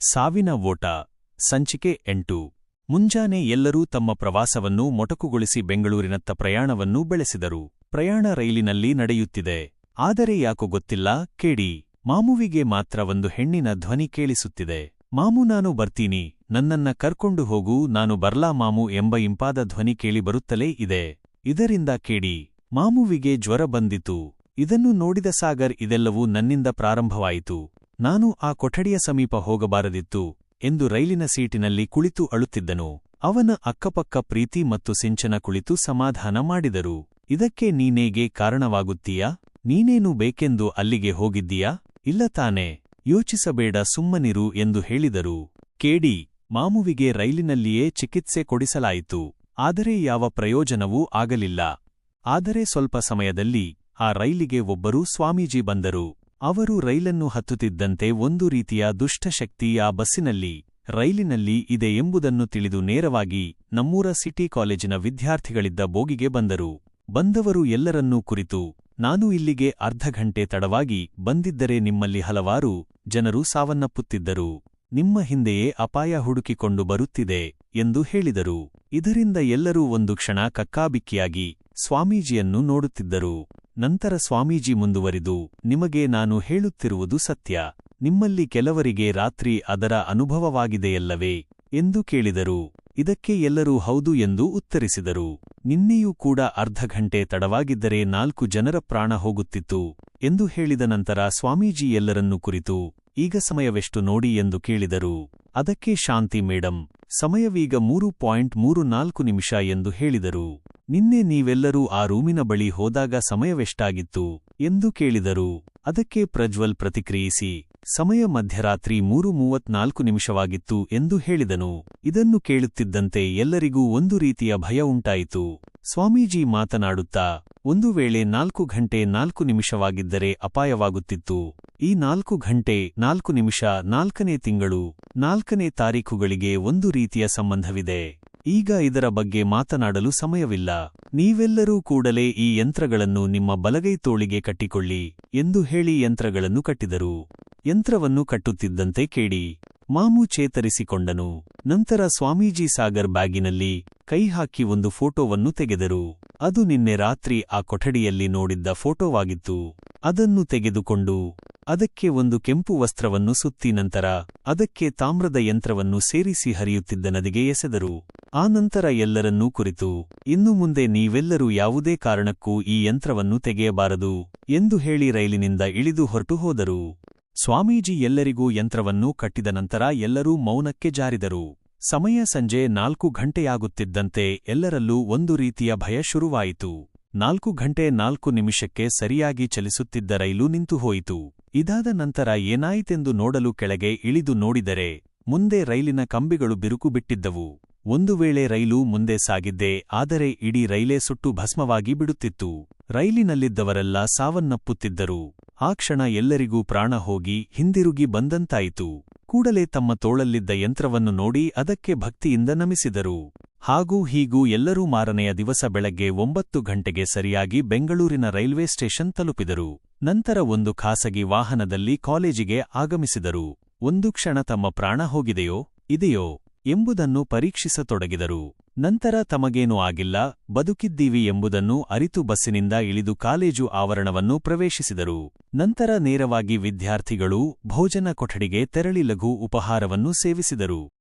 ಸಾವಿನ ಓಟ ಸಂಚಿಕೆ 8 ಮುಂಜಾನೆ ಎಲ್ಲರೂ ತಮ್ಮ ಪ್ರವಾಸವನ್ನು ಮೊಟಕುಗೊಳಿಸಿ ಬೆಂಗಳೂರಿನತ್ತ ಪ್ರಯಾಣವನ್ನೂ ಬೆಳೆಸಿದರು. ಪ್ರಯಾಣ ರೈಲಿನಲ್ಲಿ ನಡೆಯುತ್ತಿದೆ. ಆದರೆ ಯಾಕೋ ಗೊತ್ತಿಲ್ಲ, ಕೇಡಿ ಮಾಮುವಿಗೆ ಮಾತ್ರ ಒಂದು ಹೆಣ್ಣಿನ ಧ್ವನಿ ಕೇಳಿಸುತ್ತಿದೆ. ಮಾಮು, ನಾನು ಬರ್ತೀನಿ, ನನ್ನನ್ನ ಕರ್ಕೊಂಡು ಹೋಗು, ನಾನು ಬರ್ಲಾ ಮಾಮು ಎಂಬ ಇಂಪಾದ ಧ್ವನಿ ಕೇಳಿಬರುತ್ತಲೇ ಇದೆ. ಇದರಿಂದ ಕೇಡಿ ಮಾಮುವಿಗೆ ಜ್ವರ ಬಂದಿತು. ಇದನ್ನು ನೋಡಿದ ಸಾಗರ್, ಇದೆಲ್ಲವೂ ನನ್ನಿಂದ ಪ್ರಾರಂಭವಾಯಿತು, ನಾನು ಆ ಕೊಠಡಿಯ ಸಮೀಪ ಹೋಗಬಾರದಿತ್ತು ಎಂದು ರೈಲಿನ ಸೀಟಿನಲ್ಲಿ ಕುಳಿತು ಅಳುತ್ತಿದ್ದನು. ಅವನ ಅಕ್ಕಪಕ್ಕ ಪ್ರೀತಿ ಮತ್ತು ಸಿಂಚನ ಕುಳಿತು ಸಮಾಧಾನ ಮಾಡಿದರು. ಇದಕ್ಕೆ ನೀನೇಗೆ ಕಾರಣವಾಗುತ್ತೀಯಾ? ನೀನೇನು ಬೇಕೆಂದು ಅಲ್ಲಿಗೆ ಹೋಗಿದ್ದೀಯಾ? ಇಲ್ಲ ತಾನೇ, ಯೋಚಿಸಬೇಡ, ಸುಮ್ಮನಿರು ಎಂದು ಹೇಳಿದರು. ಕೇಡಿ ಮಾಮುವಿಗೆ ರೈಲಿನಲ್ಲಿಯೇ ಚಿಕಿತ್ಸೆ ಕೊಡಿಸಲಾಯಿತು. ಆದರೆ ಯಾವ ಪ್ರಯೋಜನವೂ ಆಗಲಿಲ್ಲ. ಆದರೆ ಸ್ವಲ್ಪ ಸಮಯದಲ್ಲಿ ಆ ರೈಲಿಗೆ ಒಬ್ಬರು ಸ್ವಾಮೀಜಿ ಬಂದರು. ಅವರು ರೈಲನ್ನು ಹತ್ತುತ್ತಿದ್ದಂತೆ ಒಂದು ರೀತಿಯ ದುಷ್ಟಶಕ್ತಿ ಆ ಬಸ್ಸಿನಲ್ಲಿ, ರೈಲಿನಲ್ಲಿ ಇದೆ ಎಂಬುದನ್ನು ತಿಳಿದು ನೇರವಾಗಿ ನಮ್ಮೂರ ಸಿಟಿ ಕಾಲೇಜಿನ ವಿದ್ಯಾರ್ಥಿಗಳಿದ್ದ ಬೋಗಿಗೆ ಬಂದರು. ಬಂದವರು ಎಲ್ಲರನ್ನೂ ಕುರಿತು, ನಾನು ಇಲ್ಲಿಗೆ ಅರ್ಧ ಗಂಟೆ ತಡವಾಗಿ ಬಂದಿದ್ದರೆ ನಿಮ್ಮಲ್ಲಿ ಹಲವಾರು ಜನರು ಸಾವನ್ನಪ್ಪುತ್ತಿದ್ದರು. ನಿಮ್ಮ ಹಿಂದೆಯೇ ಅಪಾಯ ಹುಡುಕಿಕೊಂಡು ಬರುತ್ತಿದೆ ಎಂದು ಹೇಳಿದರು. ಇದರಿಂದ ಎಲ್ಲರೂ ಒಂದು ಕ್ಷಣ ಕಕ್ಕಾಬಿಕ್ಕಿಯಾಗಿ ಸ್ವಾಮೀಜಿಯನ್ನು ನೋಡುತ್ತಿದ್ದರು. ನಂತರ ಸ್ವಾಮೀಜಿ ಮುಂದುವರಿದು, ನಿಮಗೆ ನಾನು ಹೇಳುತ್ತಿರುವುದು ಸತ್ಯ. ನಿಮ್ಮಲ್ಲಿ ಕೆಲವರಿಗೆ ರಾತ್ರಿ ಅದರ ಅನುಭವವಾಗಿದೆಯಲ್ಲವೇ ಎಂದು ಕೇಳಿದರು. ಇದಕ್ಕೆ ಎಲ್ಲರೂ ಹೌದು ಎಂದು ಉತ್ತರಿಸಿದರು. ನಿನ್ನೆಯೂ ಕೂಡ ಅರ್ಧ ಗಂಟೆ ತಡವಾಗಿದ್ದರೆ 4 ಜನರ ಪ್ರಾಣ ಹೋಗುತ್ತಿತ್ತು ಎಂದು ಹೇಳಿದ ನಂತರ ಸ್ವಾಮೀಜಿ ಎಲ್ಲರನ್ನೂ ಕುರಿತು, ಈಗ ಸಮಯವೆಷ್ಟು ನೋಡಿ ಎಂದು ಕೇಳಿದರು. ಅದಕ್ಕೆ ಶಾಂತಿ ಮೇಡಂ, ಸಮಯವೀಗ 3:34 ನಿಮಿಷ ಎಂದು ಹೇಳಿದರು. ನಿನ್ನೆ ನೀವೆಲ್ಲರೂ ಆ ರೂಮಿನ ಬಳಿ ಹೋದಾಗ ಸಮಯವೆಷ್ಟಾಗಿತ್ತು ಎಂದು ಕೇಳಿದರು. ಅದಕ್ಕೆ ಪ್ರಜ್ವಲ್ ಪ್ರತಿಕ್ರಿಯಿಸಿ, ಸಮಯ ಮಧ್ಯರಾತ್ರಿ 3:34 ನಿಮಿಷವಾಗಿತ್ತು ಎಂದು ಹೇಳಿದನು. ಇದನ್ನು ಕೇಳುತ್ತಿದ್ದಂತೆ ಎಲ್ಲರಿಗೂ ಒಂದು ರೀತಿಯ ಭಯ ಉಂಟಾಯಿತು. ಸ್ವಾಮೀಜಿ ಮಾತನಾಡುತ್ತಾ, ಒಂದು ವೇಳೆ 4 ಗಂಟೆ 4 ನಿಮಿಷವಾಗಿದ್ದರೆ ಅಪಾಯವಾಗುತ್ತಿತ್ತು. ಈ 4 ಗಂಟೆ 4 ನಿಮಿಷ 4ನೇ ತಿಂಗಳು 4ನೇ ತಾರೀಖುಗಳಿಗೆ ಒಂದು ರೀತಿಯ ಸಂಬಂಧವಿದೆ. ಈಗ ಇದರ ಬಗ್ಗೆ ಮಾತನಾಡಲು ಸಮಯವಿಲ್ಲ. ನೀವೆಲ್ಲರೂ ಕೂಡಲೇ ಈ ಯಂತ್ರಗಳನ್ನು ನಿಮ್ಮ ಬಲಗೈ ತೋಳಿಗೆ ಕಟ್ಟಿಕೊಳ್ಳಿ ಎಂದು ಹೇಳಿ ಯಂತ್ರಗಳನ್ನು ಕಟ್ಟಿದರು. ಯಂತ್ರವನ್ನು ಕಟ್ಟುತ್ತಿದ್ದಂತೆ ಕೇಡಿ ಮಾಮು ಚೇತರಿಸಿಕೊಂಡನು. ನಂತರ ಸ್ವಾಮೀಜಿ ಸಾಗರ್ ಬ್ಯಾಗಿನಲ್ಲಿ ಕೈ ಹಾಕಿ ಒಂದು ಫೋಟೋವನ್ನು ತೆಗೆದರು. ಅದು ನಿನ್ನೆ ರಾತ್ರಿ ಆ ಕೊಠಡಿಯಲ್ಲಿ ನೋಡಿದ್ದ ಫೋಟೋವಾಗಿತ್ತು. ಅದನ್ನು ತೆಗೆದುಕೊಂಡು ಅದಕ್ಕೆ ಒಂದು ಕೆಂಪು ವಸ್ತ್ರವನ್ನು ಸುತ್ತಿ ನಂತರ ಅದಕ್ಕೆ ತಾಮ್ರದ ಯಂತ್ರವನ್ನು ಸೇರಿಸಿ ಹರಿಯುತ್ತಿದ್ದ ನದಿಗೆ ಎಸೆದರು. ಆ ನಂತರ ಎಲ್ಲರನ್ನೂ ಕುರಿತು, ಇನ್ನು ಮುಂದೆ ನೀವೆಲ್ಲರೂ ಯಾವುದೇ ಕಾರಣಕ್ಕೂ ಈ ಯಂತ್ರವನ್ನು ತೆಗೆಯಬಾರದು ಎಂದು ಹೇಳಿ ರೈಲಿನಿಂದ ಇಳಿದು ಹೊರಟು ಹೋದರು. ಸ್ವಾಮೀಜಿ ಎಲ್ಲರಿಗೂ ಯಂತ್ರವನ್ನು ಕಟ್ಟಿದ ನಂತರ ಎಲ್ಲರೂ ಮೌನಕ್ಕೆ ಜಾರಿದರು. ಸಮಯ ಸಂಜೆ 4 ಗಂಟೆಯಾಗುತ್ತಿದ್ದಂತೆ ಎಲ್ಲರಲ್ಲೂ ಒಂದು ರೀತಿಯ ಭಯ ಶುರುವಾಯಿತು. 4 ಗಂಟೆ 4 ನಿಮಿಷಕ್ಕೆ ಸರಿಯಾಗಿ ಚಲಿಸುತ್ತಿದ್ದ ರೈಲು ನಿಂತು ಹೋಯಿತು. ಇದಾದ ನಂತರ ಏನಾಯಿತೆಂದು ನೋಡಲು ಕೆಳಗೆ ಇಳಿದು ನೋಡಿದರೆ ಮುಂದೆ ರೈಲಿನ ಕಂಬಿಗಳು ಬಿರುಕು ಬಿಟ್ಟಿದ್ದವು. ಒಂದು ವೇಳೆ ರೈಲು ಮುಂದೆ ಸಾಗಿದ್ದೇ ಆದರೆ ಇಡೀ ರೈಲೇ ಸುಟ್ಟು ಭಸ್ಮವಾಗಿ ಬಿಡುತ್ತಿತ್ತು. ರೈಲಿನಲ್ಲಿದ್ದವರೆಲ್ಲ ಸಾವನ್ನಪ್ಪುತ್ತಿದ್ದರು. ಆ ಕ್ಷಣ ಎಲ್ಲರಿಗೂ ಪ್ರಾಣ ಹೋಗಿ ಹಿಂದಿರುಗಿ ಬಂದಂತಾಯಿತು. ಕೂಡಲೇ ತಮ್ಮ ತೋಳಲ್ಲಿದ್ದ ಯಂತ್ರವನ್ನು ನೋಡಿ ಅದಕ್ಕೆ ಭಕ್ತಿಯಿಂದ ನಮಿಸಿದರು. ಹಾಗೂ ಹೀಗೂ ಎಲ್ಲರೂ ಮಾರನೆಯ ದಿವಸ ಬೆಳಗ್ಗೆ 9 ಗಂಟೆಗೆ ಸರಿಯಾಗಿ ಬೆಂಗಳೂರಿನ ರೈಲ್ವೆ ಸ್ಟೇಷನ್ ತಲುಪಿದರು. ನಂತರ ಒಂದು ಖಾಸಗಿ ವಾಹನದಲ್ಲಿ ಕಾಲೇಜಿಗೆ ಆಗಮಿಸಿದರು. ಒಂದು ಕ್ಷಣ ತಮ್ಮ ಪ್ರಾಣ ಹೋಗಿದೆಯೋ ಇದೆಯೋ ಎಂಬುದನ್ನು ಪರೀಕ್ಷಿಸತೊಡಗಿದರು. ನಂತರ ತಮಗೇನೂ ಆಗಿಲ್ಲ, ಬದುಕಿದ್ದೀವಿ ಎಂಬುದನ್ನು ಅರಿತು ಬಸ್ಸಿನಿಂದ ಇಳಿದು ಕಾಲೇಜು ಆವರಣವನ್ನು ಪ್ರವೇಶಿಸಿದರು. ನಂತರ ನೇರವಾಗಿ ವಿದ್ಯಾರ್ಥಿಗಳು ಭೋಜನ ಕೊಠಡಿಗೆ ತೆರಳಿ ಲಘು ಉಪಹಾರವನ್ನು ಸೇವಿಸಿದರು.